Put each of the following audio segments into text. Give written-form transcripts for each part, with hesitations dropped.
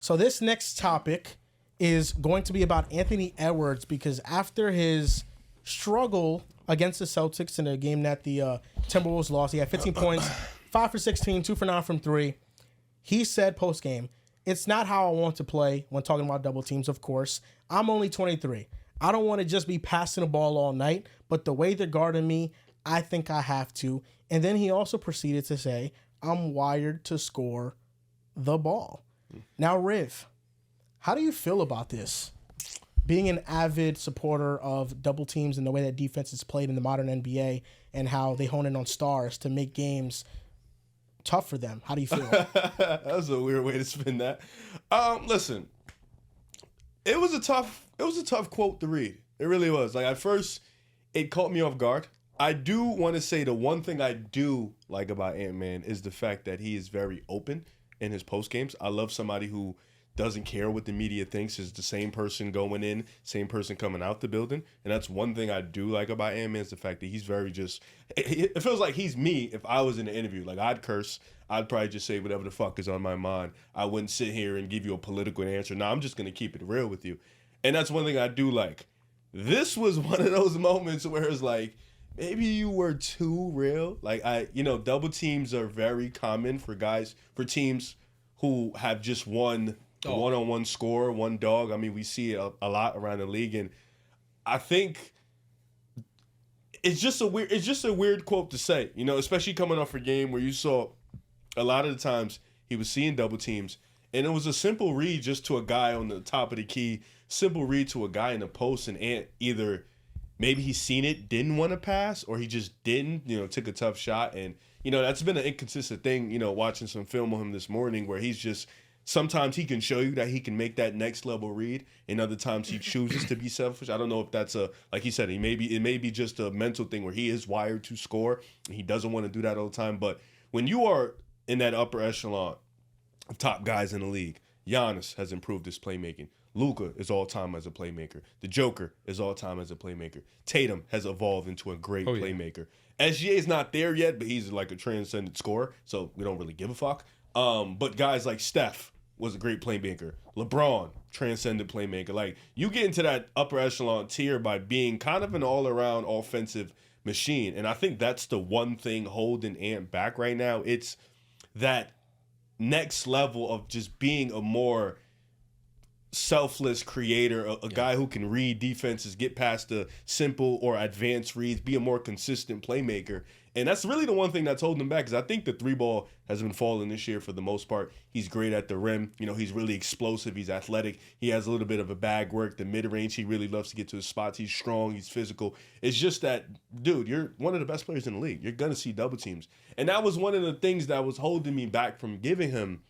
So this next topic is going to be about Anthony Edwards because after his struggle against the Celtics in a game that the Timberwolves lost, he had 15 points, 5 for 16, 2 for 9 from 3. He said post-game, it's not how I want to play when talking about double teams, of course. I'm only 23. I don't want to just be passing the ball all night, but the way they're guarding me, I think I have to. And then he also proceeded to say, I'm wired to score the ball. Now, Riv, how do you feel about this? Being an avid supporter of double teams and the way that defense is played in the modern NBA and how they hone in on stars to make games tough for them. How do you feel? That was a weird way to spin that. Listen, it was a tough quote to read. It really was. Like, at first, it caught me off guard. I do want to say the one thing I do like about Ant-Man is the fact that he is very open in his post games. I love somebody who doesn't care what the media thinks, is the same person going in, same person coming out the building. And that's one thing I do like about Ant-Man is the fact that he's very just, it feels like he's me if I was in an interview. Like, I'd curse. I'd probably just say whatever the fuck is on my mind. I wouldn't sit here and give you a political answer. No, I'm just going to keep it real with you. And that's one thing I do like. This was one of those moments where it's like, maybe you were too real. Like, double teams are very common for teams who have just won the one-on-one score, one dog. I mean, we see it a lot around the league, and I think it's just a weird quote to say, especially coming off a game where you saw a lot of the times he was seeing double teams, and it was a simple read just to a guy on the top of the key, simple read to a guy in the post, and either maybe he's seen it, didn't want to pass, or he just didn't, took a tough shot, and that's been an inconsistent thing, watching some film of him this morning where he's just, sometimes he can show you that he can make that next level read, and other times he chooses to be selfish. I don't know if that's like he said, it may be just a mental thing where he is wired to score, and he doesn't want to do that all the time. But when you are in that upper echelon of top guys in the league, Giannis has improved his playmaking. Luka is all-time as a playmaker. The Joker is all-time as a playmaker. Tatum has evolved into a great playmaker. SGA is not there yet, but he's like a transcendent scorer, so we don't really give a fuck. But guys like Steph was a great playmaker. LeBron, transcendent playmaker. Like, you get into that upper echelon tier by being kind of an all-around offensive machine. And I think that's the one thing holding Ant back right now. It's that next level of just being a more selfless creator, a guy who can read defenses, get past the simple or advanced reads, be a more consistent playmaker. And that's really the one thing that's holding him back, because I think the three ball has been falling this year for the most part. He's great at the rim. He's really explosive. He's athletic. He has a little bit of a bag work. The mid-range, he really loves to get to his spots. He's strong. He's physical. It's just that, dude, you're one of the best players in the league. You're going to see double teams. And that was one of the things that was holding me back from giving him,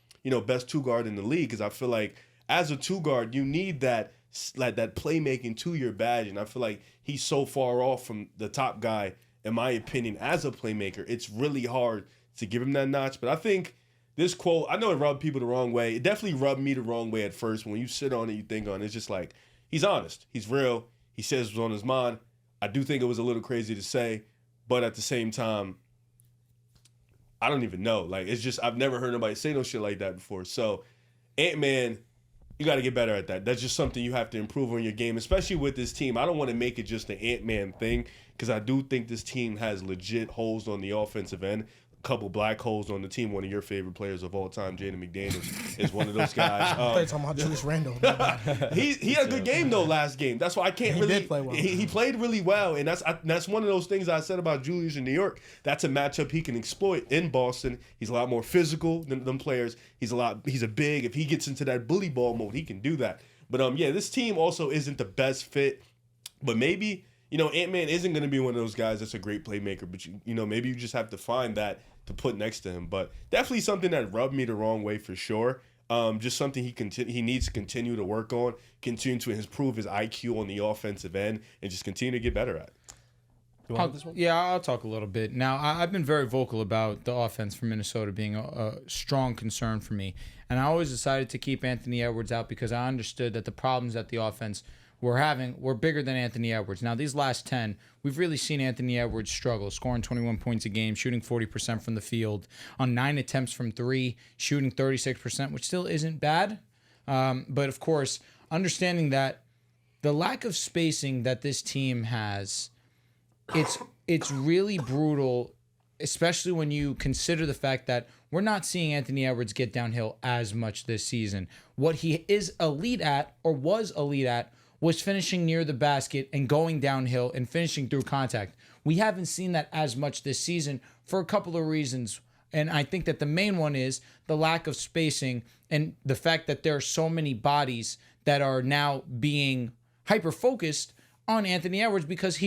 best two guard in the league, because I feel like as a two guard, you need that playmaking to your badge. And I feel like he's so far off from the top guy, in my opinion, as a playmaker. It's really hard to give him that notch. But I think this quote, I know it rubbed people the wrong way. It definitely rubbed me the wrong way at first. When you sit on it, you think on it, it's just like, he's honest. He's real. He says what's on his mind. I do think it was a little crazy to say, but at the same time, I don't even know. Like, it's just, I've never heard nobody say no shit like that before. So, Ant-Man, you got to get better at that. That's just something you have to improve on your game, especially with this team. I don't want to make it just an Ant-Man thing, because I do think this team has legit holes on the offensive end. A couple black holes on the team. One of your favorite players of all time, Jaden McDaniels, is one of those guys. I thought you were talking about Julius Randle. He had a good game, though, last game. That's why I can't really... He did play well. He played really well, and that's one of those things I said about Julius in New York. That's a matchup he can exploit in Boston. He's a lot more physical than them players. He's a big. If he gets into that bully ball mode, he can do that. But, this team also isn't the best fit. But maybe... Ant-Man isn't going to be one of those guys that's a great playmaker, but maybe you just have to find that to put next to him. But definitely something that rubbed me the wrong way for sure. Just something he needs to continue to work on, continue to improve his IQ on the offensive end, and just continue to get better at. I'll talk a little bit. Now, I've been very vocal about the offense for Minnesota being a strong concern for me. And I always decided to keep Anthony Edwards out because I understood that the problems that the offense were bigger than Anthony Edwards. Now, these last 10, we've really seen Anthony Edwards struggle, scoring 21 points a game, shooting 40% from the field, on 9 attempts from 3, shooting 36%, which still isn't bad. But of course, understanding that the lack of spacing that this team has, it's really brutal, especially when you consider the fact that we're not seeing Anthony Edwards get downhill as much this season. What he is elite at, or was elite at, was finishing near the basket and going downhill and finishing through contact. We haven't seen that as much this season for a couple of reasons. And I think that the main one is the lack of spacing and the fact that there are so many bodies that are now being hyper-focused on Anthony Edwards because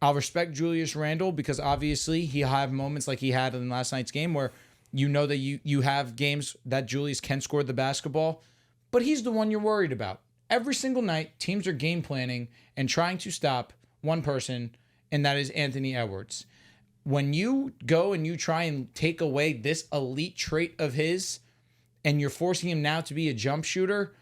I'll respect Julius Randle because obviously he'll have moments like he had in last night's game where you know that you have games that Julius can score the basketball, but he's the one you're worried about. Every single night, teams are game planning and trying to stop one person, and that is Anthony Edwards. When you go and you try and take away this elite trait of his, and you're forcing him now to be a jump shooter,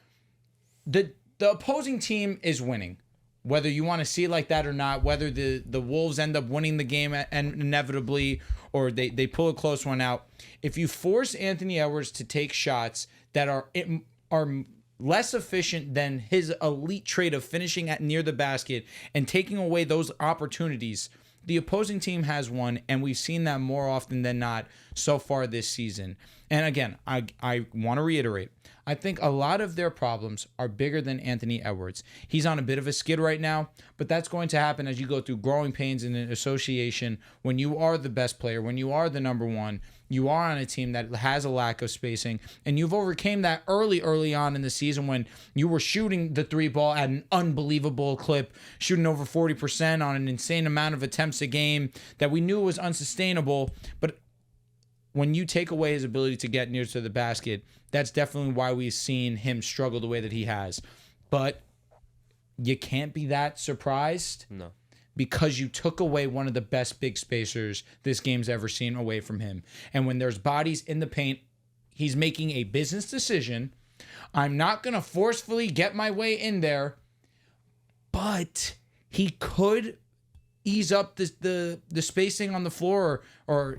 the opposing team is winning. Whether you want to see it like that or not, whether the Wolves end up winning the game inevitably or they pull a close one out, if you force Anthony Edwards to take shots that are less efficient than his elite trait of finishing at near the basket and taking away those opportunities, the opposing team has won, and we've seen that more often than not so far this season. And again, I want to reiterate, I think a lot of their problems are bigger than Anthony Edwards. He's on a bit of a skid right now, but that's going to happen as you go through growing pains in an association. When you are the best player, when you are the number one, you are on a team that has a lack of spacing, and you've overcame that early on in the season when you were shooting the three ball at an unbelievable clip, shooting over 40% on an insane amount of attempts a game that we knew was unsustainable. But when you take away his ability to get near to the basket, that's definitely why we've seen him struggle the way that he has. But you can't be that surprised. No. Because you took away one of the best big spacers this game's ever seen away from him. And when there's bodies in the paint, he's making a business decision. I'm not going to forcefully get my way in there, but he could ease up the spacing on the floor or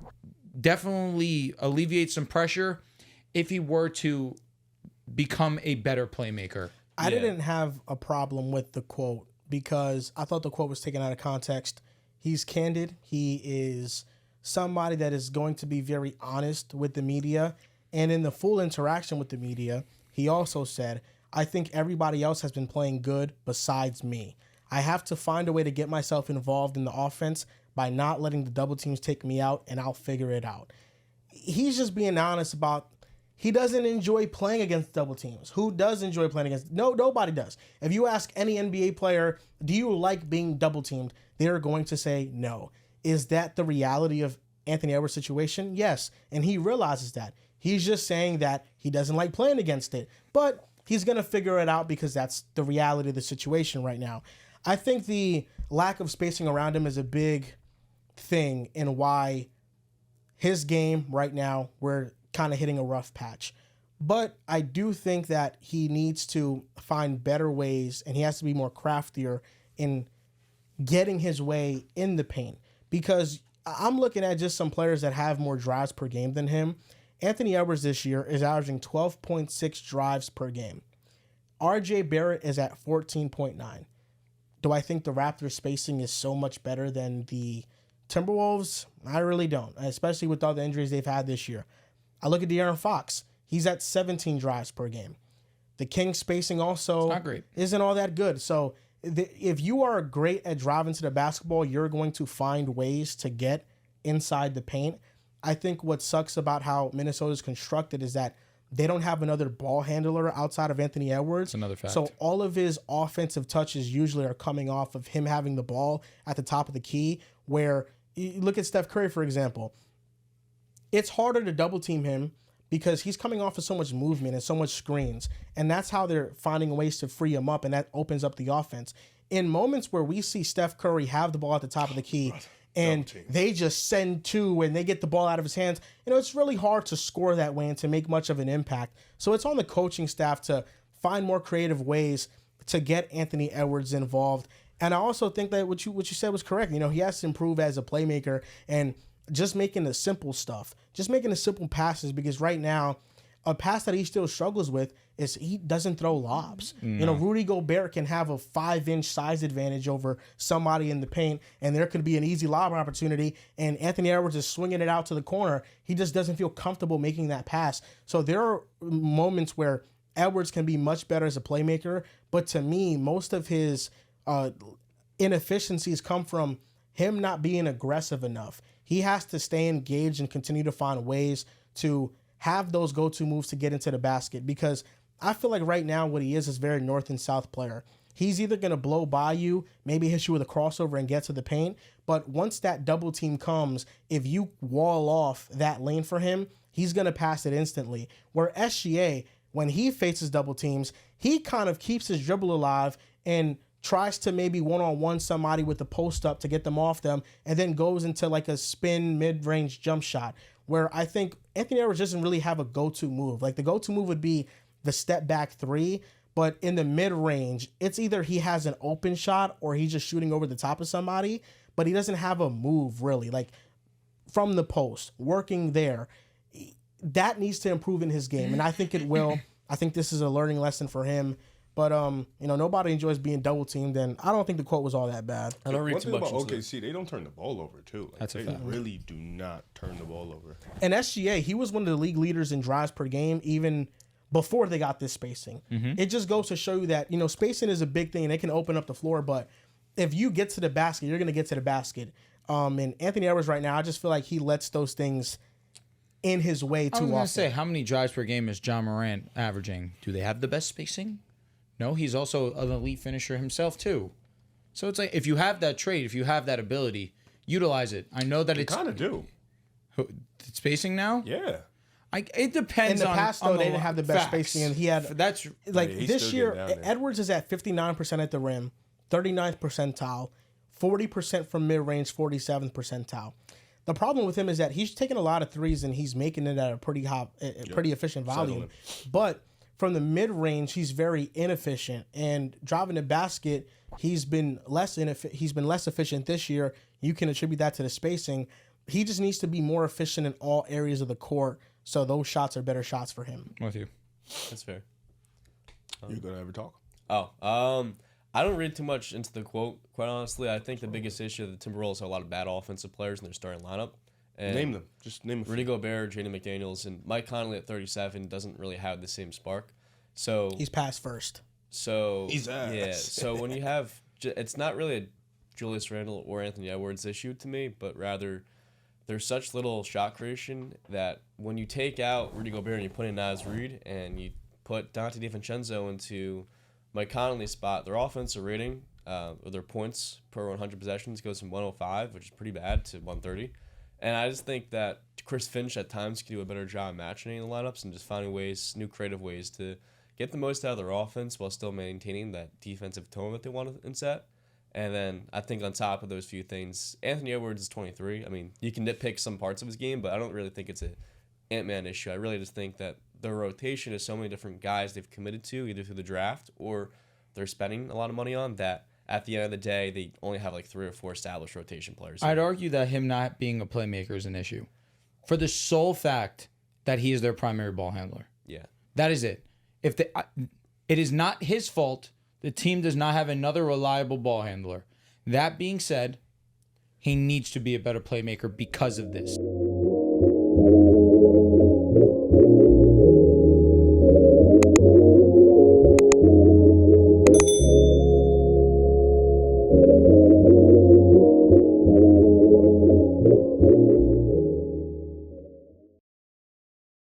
definitely alleviate some pressure if he were to become a better playmaker. I didn't have a problem with the quote because I thought the quote was taken out of context. He's candid. He is somebody that is going to be very honest with the media. And in the full interaction with the media, he also said, I think everybody else has been playing good besides me. I have to find a way to get myself involved in the offense by not letting the double teams take me out, and I'll figure it out. He's just being honest about he doesn't enjoy playing against double teams. Who does enjoy playing against? No, nobody does. If you ask any NBA player, do you like being double teamed? They're going to say no. Is that the reality of Anthony Edwards' situation? Yes. And he realizes that. He's just saying that he doesn't like playing against it. But he's going to figure it out because that's the reality of the situation right now. I think the lack of spacing around him is a big thing in why his game right now, we're kind of hitting a rough patch. But I do think that he needs to find better ways and he has to be more craftier in getting his way in the paint, because I'm looking at just some players that have more drives per game than him. Anthony Edwards this year is averaging 12.6 drives per game. RJ Barrett is at 14.9. Do I think the Raptors spacing is so much better than the Timberwolves? I really don't, especially with all the injuries they've had this year. I look at De'Aaron Fox. He's at 17 drives per game. The Kings spacing also isn't all that good. So if you are great at driving to the basketball, you're going to find ways to get inside the paint. I think what sucks about how Minnesota's constructed is that they don't have another ball handler outside of Anthony Edwards. That's another fact. So all of his offensive touches usually are coming off of him having the ball at the top of the key, where you look at Steph Curry, for example. It's harder to double team him because he's coming off of so much movement and so much screens. And that's how they're finding ways to free him up, and that opens up the offense. In moments where we see Steph Curry have the ball at the top of the key and they just send two and they get the ball out of his hands, it's really hard to score that way and to make much of an impact. So it's on the coaching staff to find more creative ways to get Anthony Edwards involved. And I also think that what you said was correct. He has to improve as a playmaker and just making the simple stuff, just making the simple passes, because right now a pass that he still struggles with is he doesn't throw lobs. You know, Rudy Gobert can have a 5-inch size advantage over somebody in the paint, and there could be an easy lob opportunity, and Anthony Edwards is swinging it out to the corner. He just doesn't feel comfortable making that pass. So there are moments where Edwards can be much better as a playmaker, but to me, most of his inefficiencies come from him not being aggressive enough. He has to stay engaged and continue to find ways to have those go-to moves to get into the basket, because I feel like right now what he is very north and south player. He's either going to blow by you, maybe hit you with a crossover and get to the paint, but once that double team comes, if you wall off that lane for him, he's going to pass it instantly. Where SGA, when he faces double teams, he kind of keeps his dribble alive and tries to maybe one-on-one somebody with the post up to get them off them, and then goes into like a spin mid-range jump shot, where I think Anthony Edwards doesn't really have a go-to move. Like the go-to move would be the step back three, but in the mid-range, it's either he has an open shot or he's just shooting over the top of somebody, but he doesn't have a move really, like from the post, working there. That needs to improve in his game, and I think it will. I think this is a learning lesson for him. But, you know, nobody enjoys being double teamed, and I don't think the quote was all that bad. I don't read too much about into OKC, they don't turn the ball over, too. Like, That's a they fact. really do not turn the ball over. And SGA, he was one of the league leaders in drives per game, even before they got this spacing. It just goes to show you that, you know, spacing is a big thing, and it can open up the floor, but if you get to the basket, you're going to get to the basket. And Anthony Edwards right now, I just feel like he lets those things in his way too often. I was going to say, how many drives per game is John Morant averaging? Do they have the best spacing? No, he's also an elite finisher himself too. So it's like, if you have that trait, if you have that ability, utilize it. I know that They it's kind of do. spacing now. Yeah. It depends. In the on, past, on though, the they didn't have the best facts. spacing, and he had That's like Yeah, he's this still year. getting down there. Edwards is at 59% at the rim, 39th percentile, 40% from mid range, 47th percentile. The problem with him is that he's taking a lot of threes and he's making it at a pretty high, pretty efficient volume. But from the mid range, he's very inefficient, and driving the basket, he's been less efficient this year. You can attribute that to the spacing. He just needs to be more efficient in all areas of the court, so those shots are better shots for him. with you. That's fair. You gonna ever talk? I don't read too much into the quote, quite honestly. I think the biggest issue of the Timberwolves have a lot of bad offensive players in their starting lineup. And Name them. Just name them. Rudy Gobert, Jaden McDaniels, and Mike Conley at 37 doesn't really have the same spark. So He's passed first. He's ass. yeah. So when you have, it's not really a Julius Randle or Anthony Edwards issue to me, but rather there's such little shot creation that when you take out Rudy Gobert and you put in Naz Reid and you put Dante DiVincenzo into Mike Conley's spot, their offensive rating, or their points per 100 possessions goes from 105, which is pretty bad, to 130. And I just think that Chris Finch at times can do a better job matching the lineups and just finding ways, new creative ways to get the most out of their offense while still maintaining that defensive tone that they want to set. And then I think on top of those few things, Anthony Edwards is 23. I mean, you can nitpick some parts of his game, but I don't really think it's an Ant-Man issue. I really just think that their rotation is so many different guys they've committed to, either through the draft or they're spending a lot of money on, that at the end of the day, they only have like 3 or 4 established rotation players. I'd argue that him not being a playmaker is an issue, for the sole fact that he is their primary ball handler. Yeah. That is it. It is not his fault the team does not have another reliable ball handler. That being said, he needs to be a better playmaker because of this.